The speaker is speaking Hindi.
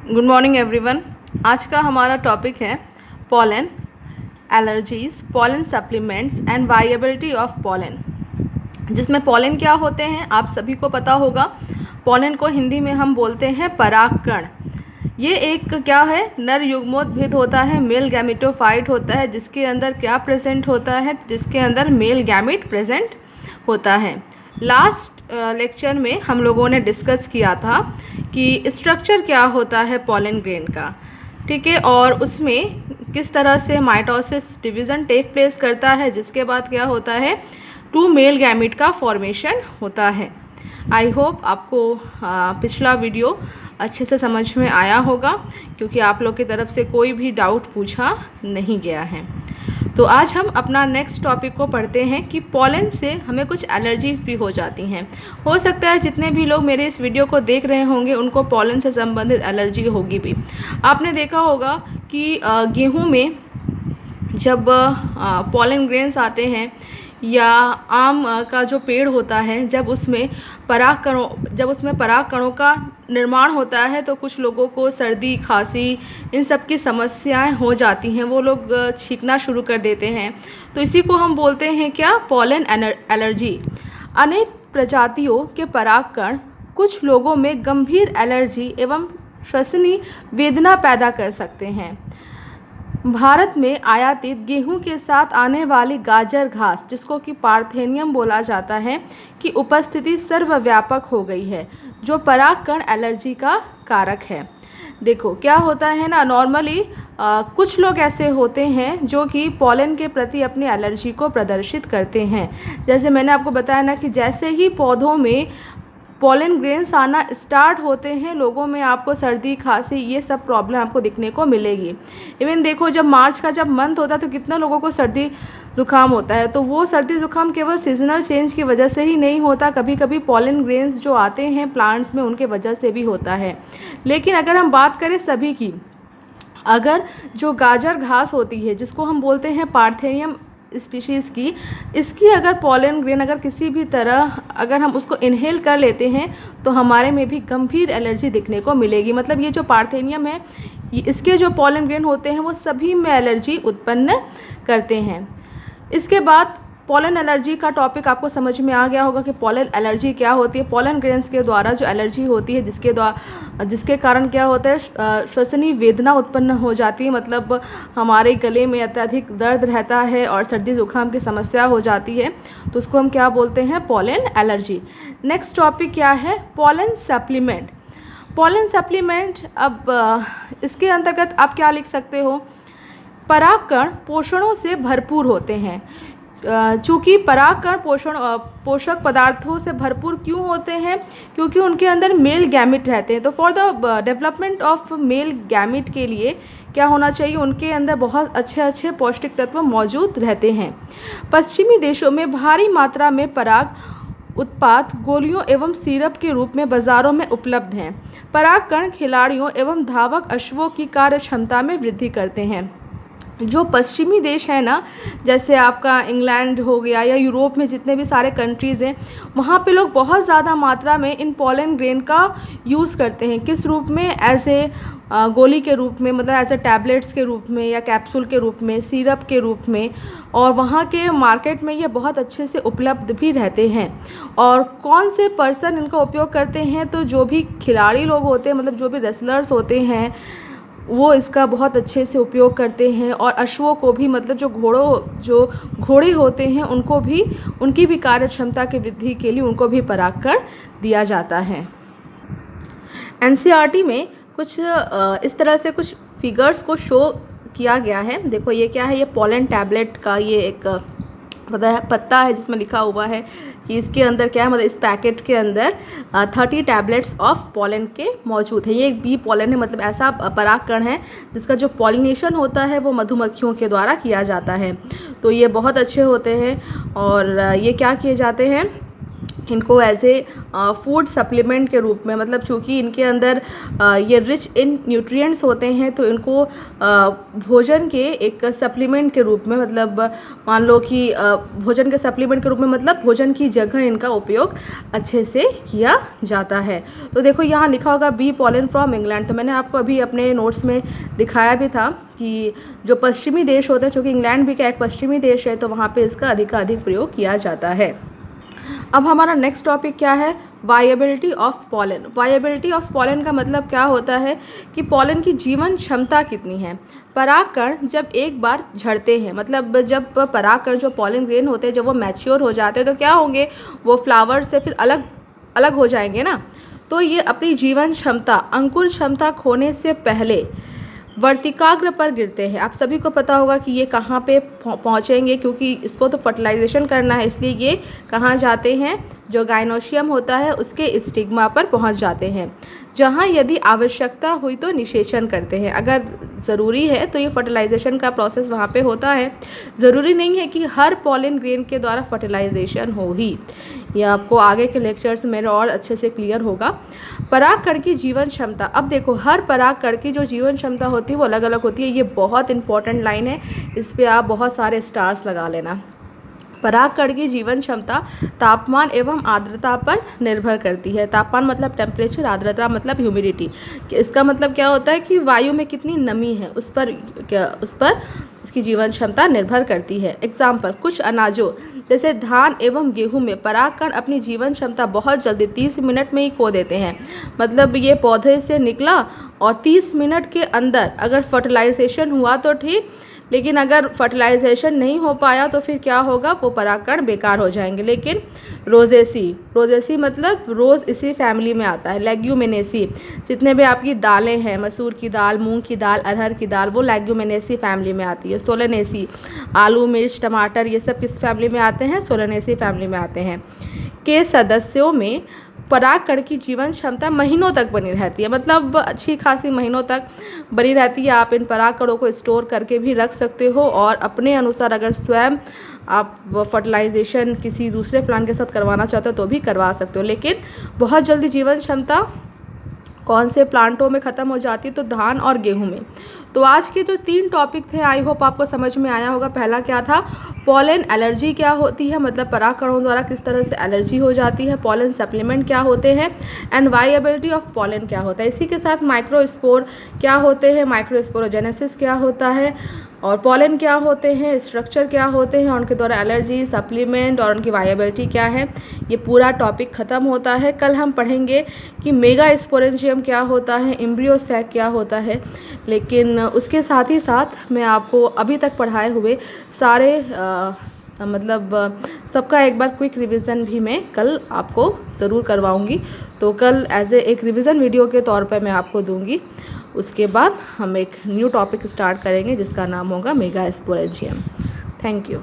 Good morning everyone. आज का हमारा टॉपिक है pollen allergies, pollen supplements and viability of pollen. जिसमें पॉलन क्या होते हैं आप सभी को पता होगा। पॉलन को हिंदी में हम बोलते हैं परागकण। ये एक क्या है, नर युग्मोद्भिद होता है, मेल गैमेटोफाइट होता है, जिसके अंदर क्या प्रेजेंट होता है, जिसके अंदर मेल गैमेट प्रेजेंट होता है। लास्ट लेक्चर में हम लोगों ने डिस्कस किया था कि स्ट्रक्चर क्या होता है पॉलन ग्रेन का, ठीक है, और उसमें किस तरह से माइटोसिस डिवीज़न टेक प्लेस करता है, जिसके बाद क्या होता है, 2 मेल गैमेट का फॉर्मेशन होता है। आई होप आपको पिछला वीडियो अच्छे से समझ में आया होगा, क्योंकि आप लोग की तरफ से कोई भी डाउट पूछा नहीं गया है। तो आज हम अपना नेक्स्ट टॉपिक को पढ़ते हैं कि पॉलन से हमें कुछ एलर्जीज़ भी हो जाती हैं। हो सकता है जितने भी लोग मेरे इस वीडियो को देख रहे होंगे उनको पॉलन से संबंधित एलर्जी होगी भी। आपने देखा होगा कि गेहूं में जब पॉलन ग्रेन्स आते हैं या आम का जो पेड़ होता है, जब उसमें पराग कणों का निर्माण होता है तो कुछ लोगों को सर्दी, खांसी, इन सब की समस्याएं हो जाती हैं। वो लोग छींकना शुरू कर देते हैं। तो इसी को हम बोलते हैं क्या, पॉलन एलर्जी। अनेक प्रजातियों के परागकण कुछ लोगों में गंभीर एलर्जी एवं श्वसनीय वेदना पैदा कर सकते हैं। भारत में आयातित गेहूं के साथ आने वाली गाजर घास, जिसको कि पार्थेनियम बोला जाता है, की उपस्थिति सर्वव्यापक हो गई है, जो परागकण एलर्जी का कारक है। देखो क्या होता है ना, नॉर्मली कुछ लोग ऐसे होते हैं जो कि पॉलन के प्रति अपनी एलर्जी को प्रदर्शित करते हैं। जैसे मैंने आपको बताया ना कि जैसे ही पौधों में पॉलन ग्रेन्स आना स्टार्ट होते हैं, लोगों में आपको सर्दी, खांसी, ये सब प्रॉब्लम आपको दिखने को मिलेगी। इवन देखो जब मार्च का जब मंथ होता है तो कितना लोगों को सर्दी ज़ुकाम होता है। तो वो सर्दी ज़ुकाम केवल सीजनल चेंज की वजह से ही नहीं होता, कभी कभी पॉलन ग्रेन्स जो आते हैं प्लांट्स में उनके वजह से भी होता है। लेकिन अगर हम बात करें सभी की, अगर जो गाजर घास होती है जिसको हम बोलते हैं पार्थेनियम स्पीशीज़ की, इसकी अगर पॉलन ग्रेन अगर किसी भी तरह अगर हम उसको इनहेल कर लेते हैं तो हमारे में भी गंभीर एलर्जी दिखने को मिलेगी। मतलब ये जो पार्थेनियम है, इसके जो पॉलन ग्रेन होते हैं वो सभी में एलर्जी उत्पन्न करते हैं। इसके बाद पॉलन एलर्जी का टॉपिक आपको समझ में आ गया होगा कि पॉलन एलर्जी क्या होती है। पॉलन ग्रेन्स के द्वारा जो एलर्जी होती है, जिसके कारण क्या होता है, श्वसनीय वेदना उत्पन्न हो जाती है। मतलब हमारे गले में अत्यधिक दर्द रहता है और सर्दी जुकाम की समस्या हो जाती है, तो उसको हम क्या बोलते हैं, पॉलन एलर्जी। नेक्स्ट टॉपिक क्या है, पॉलन सप्लीमेंट। पॉलन सप्लीमेंट, अब इसके अंतर्गत आप क्या लिख सकते हो, परागकण पोषणों से भरपूर होते हैं। चूँकि परागकण पोषक पदार्थों से भरपूर क्यों होते हैं, क्योंकि उनके अंदर मेल गैमेट रहते हैं। तो for the development of male gamete के लिए क्या होना चाहिए, उनके अंदर बहुत अच्छे पौष्टिक तत्व मौजूद रहते हैं। पश्चिमी देशों में भारी मात्रा में पराग उत्पाद गोलियों एवं सिरप के रूप में बाज़ारों में उपलब्ध हैं। परागकण खिलाड़ियों एवं धावक अश्वों की कार्य क्षमता में वृद्धि करते हैं। जो पश्चिमी देश है ना, जैसे आपका इंग्लैंड हो गया या यूरोप में जितने भी सारे कंट्रीज़ हैं, वहाँ पे लोग बहुत ज़्यादा मात्रा में इन पॉलन ग्रेन का यूज़ करते हैं। किस रूप में, एज ए गोली के रूप में, मतलब एज ए टैबलेट्स के रूप में या कैप्सूल के रूप में, सिरप के रूप में, और वहाँ के मार्केट में ये बहुत अच्छे से उपलब्ध भी रहते हैं। और कौन से पर्सन इनका उपयोग करते हैं, तो जो भी खिलाड़ी लोग होते हैं, मतलब जो भी रेसलर्स होते हैं, वो इसका बहुत अच्छे से उपयोग करते हैं। और अश्वों को भी, मतलब जो घोड़े होते हैं उनको भी, उनकी भी कार्य क्षमता की वृद्धि के लिए उनको भी परागकण दिया जाता है। एनसीईआरटी में कुछ इस तरह से कुछ फिगर्स को शो किया गया है। देखो ये क्या है, ये पॉलन टैबलेट का ये एक पत्ता है जिसमें लिखा हुआ है कि इसके अंदर क्या है, मतलब इस पैकेट के अंदर 30 टैबलेट्स ऑफ पॉलन के मौजूद है। ये एक बी पॉलन है, मतलब ऐसा परागकण है जिसका जो पॉलिनेशन होता है वो मधुमक्खियों के द्वारा किया जाता है। तो ये बहुत अच्छे होते हैं और ये क्या किए जाते हैं, इनको एज ए फूड सप्लीमेंट के रूप में, मतलब चूँकि इनके अंदर ये रिच इन न्यूट्रिएंट्स होते हैं, तो इनको भोजन के एक सप्लीमेंट के रूप में, मतलब मान लो कि भोजन के सप्लीमेंट के रूप में, मतलब भोजन की जगह इनका उपयोग अच्छे से किया जाता है। तो देखो यहाँ लिखा होगा बी पॉलन फ्रॉम इंग्लैंड। तो मैंने आपको अभी अपने नोट्स में दिखाया भी था कि जो पश्चिमी देश होते हैं, चूँकि इंग्लैंड भी क्या एक पश्चिमी देश है, तो वहाँ पे इसका अधिकाधिक प्रयोग किया जाता है। अब हमारा नेक्स्ट टॉपिक क्या है, viability of pollen. Viability of pollen का मतलब क्या होता है कि पॉलन की जीवन क्षमता कितनी है। परागकण जब एक बार झड़ते हैं, मतलब जब परागकण जो पॉलन ग्रेन होते हैं जब वो मैच्योर हो जाते हैं तो क्या होंगे, वो फ्लावर से फिर अलग अलग हो जाएंगे ना। तो ये अपनी जीवन क्षमता, अंकुर क्षमता खोने से पहले वर्तिकाग्र पर गिरते हैं। आप सभी को पता होगा कि ये कहाँ पे पहुँचेंगे, क्योंकि इसको तो फर्टिलाइजेशन करना है, इसलिए ये कहाँ जाते हैं, जो गाइनोशियम होता है उसके स्टिग्मा पर पहुँच जाते हैं, जहाँ यदि आवश्यकता हुई तो निषेचन करते हैं। अगर ज़रूरी है तो ये फर्टिलाइजेशन का प्रोसेस वहाँ पे होता है। ज़रूरी नहीं है कि हर पॉलन ग्रेन के द्वारा फर्टिलाइजेशन हो ही, यह आपको आगे के लेक्चर्स में और अच्छे से क्लियर होगा। परागकण की जीवन क्षमता, अब देखो हर परागकण की जो जीवन क्षमता होती है वो अलग अलग होती है। ये बहुत इंपॉर्टेंट लाइन है, इस पर आप बहुत सारे स्टार्स लगा लेना। परागकण की जीवन क्षमता तापमान एवं आर्द्रता पर निर्भर करती है। तापमान मतलब टेम्परेचर, आर्द्रता मतलब ह्यूमिडिटी। इसका मतलब क्या होता है कि वायु में कितनी नमी है उस पर इसकी जीवन क्षमता निर्भर करती है। एग्जाम्पल, कुछ अनाजों जैसे धान एवं गेहूं में परागकण अपनी जीवन क्षमता बहुत जल्दी 30 मिनट में ही खो देते हैं। मतलब ये पौधे से निकला और 30 मिनट के अंदर अगर फर्टिलाइजेशन हुआ तो ठीक, लेकिन अगर फर्टिलाइजेशन नहीं हो पाया तो फिर क्या होगा, वो परागकण बेकार हो जाएंगे। लेकिन रोजेसी मतलब रोज़ इसी फैमिली में आता है। लेग्यूमिनेसी, जितने भी आपकी दालें हैं, मसूर की दाल, मूंग की दाल, अरहर की दाल, वो लेग्यूमिनेसी फैमिली में आती है। सोलेनेसी, आलू, मिर्च, टमाटर, ये सब किस फैमिली में आते हैं, सोलेनेसी फैमिली में आते हैं। के सदस्यों में परागकण की जीवन क्षमता महीनों तक बनी रहती है, मतलब अच्छी खासी महीनों तक बनी रहती है। आप इन परागकणों को स्टोर करके भी रख सकते हो और अपने अनुसार अगर स्वयं आप फर्टिलाइजेशन किसी दूसरे प्लांट के साथ करवाना चाहते हो तो भी करवा सकते हो। लेकिन बहुत जल्दी जीवन क्षमता कौन से प्लांटों में ख़त्म हो जाती है, तो धान और गेहूं में। तो आज के जो 3 टॉपिक थे आई होप आपको समझ में आया होगा। पहला क्या था, पॉलन एलर्जी क्या होती है, मतलब परागकणों द्वारा किस तरह से एलर्जी हो जाती है। पॉलन सप्लीमेंट क्या होते हैं एंड वायबिलिटी ऑफ पॉलन क्या होता है। इसी के साथ माइक्रोस्पोर क्या होते हैं, माइक्रोस्पोरोजेनेसिस क्या होता है, और पॉलन क्या होते हैं, स्ट्रक्चर क्या होते हैं, उनके द्वारा एलर्जी, सप्लीमेंट और उनकी वायबिलिटी क्या है। ये पूरा टॉपिक ख़त्म होता है। कल हम पढ़ेंगे कि मेगा स्पोरेंजियम क्या होता है, एम्ब्रियो सैक क्या होता है। लेकिन उसके साथ ही साथ मैं आपको अभी तक पढ़ाए हुए सारे मतलब सबका एक बार क्विक रिवीजन भी मैं कल आपको ज़रूर करवाऊंगी। तो कल एज एक रिवीजन वीडियो के तौर पर मैं आपको दूंगी। उसके बाद हम एक न्यू टॉपिक स्टार्ट करेंगे जिसका नाम होगा मेगा स्पोरेंजियम। Thank you.